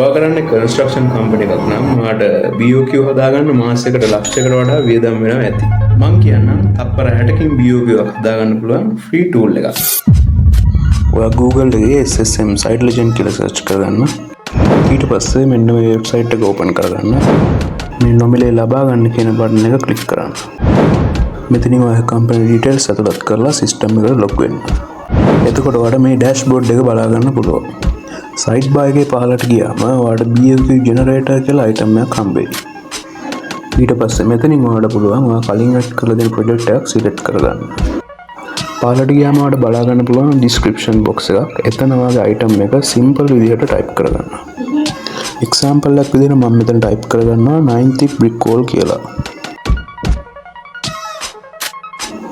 ඔයා කරන්නේ construction company එකක් නම් ඔයාට BOQ හදාගන්න මාසයකට ලක්ෂයකට වඩා වියදම් වෙනවා ඇති. මං කියන්නම් තප්පර 60කින් BOQ එකක් හදාගන්න පුළුවන් ෆ්‍රී ටූල් එකක්. ඔයා Google එකේ SSM Site Legend කියලා සර්ච් කරගන්න. ඊට පස්සේ මෙන්න මේ වෙබ්සයිට් එක ඕපන් කරගන්න. මේ නොමිලේ ලබා ගන්න කියන බටන් එක ක්ලික් කරන්න. මෙතනින් ඔයා කම්පැනි ඩීටේල්ස් ඇතුළත් කරලා සිස්ටම් එකට ලොග් වෙන්න. එතකොට ඔයාට මේ ඩෑෂ්බෝඩ් එක බලා ගන්න පුළුවන්. සයිඩ් බාර් එකේ පහළට ගියාම ඔයාලට BOQ ජෙනරේටර් කියලා අයිටම් එකක් හම්බෙයි. ඊට පස්සේ මෙතනින් ඔයාලට පුළුවන් ඔයා කලින් ඇඩ් කරලා දෙන ප්‍රොජෙක්ට් එකක් සිලෙක්ට් කරගන්න. පහළට ගියාම ඔයාලට බලා ගන්න පුළුවන් ඩිස්ක්‍රිප්ෂන් බොක්ස් එකක්. එතන ඔයාගේ අයිටම් එක සිම්පල් විදිහට ටයිප් කරගන්න. එක්සැම්පල් එකක් විදිහට මම මෙතන ටයිප් කරගන්නවා 9 thick brick wall කියලා.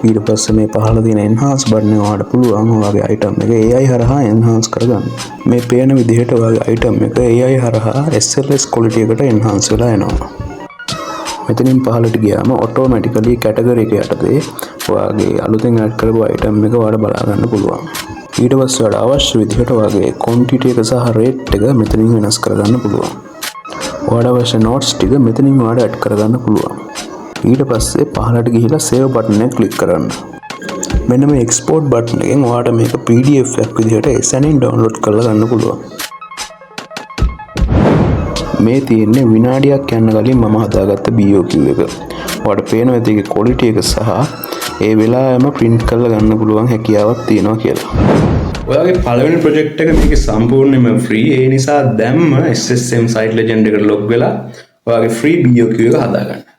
ඊට පස්සේ මේ පහළ තියෙන enhance බටන් එක ඔයාලට පුළුවන් ඔයාගේ item එක AI හරහා enhance කරගන්න. මේ පේන විදිහට ඔයාගේ item එක AI හරහා SLS quality එකට enhance වෙලා එනවා. මෙතනින් පහළට ගියාම automatically category එක යටතේ ඔයාගේ අලුතෙන් add කරපු item එක ඔයාලට බලා ගන්න පුළුවන්. ඊට පස්සේ ඔයාලට අවශ්‍ය විදිහට ඔයාගේ quantity එක සහ rate එක මෙතනින් වෙනස් කරගන්න පුළුවන්. ඔයාලට අවශ්‍ය notes ටික මෙතනින් ඔයාලට add කරගන්න පුළුවන්. ඊට පස්සේ පහළට ගිහිලා save බටන් එක ක්ලික් කරන්න. මෙන්න මේ export බටන් එකෙන් ඔයාලට මේක PDF එකක් විදිහට එසැනින් download කරලා ගන්න පුළුවන්. මේ තියෙන්නේ විනාඩියක් යන කලින් මම හදාගත්ත BOQ එක. ඔයාලට පේනවා ඒකේ quality එක සහ ඒ වෙලාවෙම print කරලා ගන්න පුළුවන් හැකියාවක් තියෙනවා කියලා. ඔයාගේ පළවෙනි project එක මේක සම්පූර්ණයෙන්ම free. ඒ නිසා දැම්ම SSM Site Legend එකට log වෙලා ඔයාගේ free BOQ එක හදාගන්න.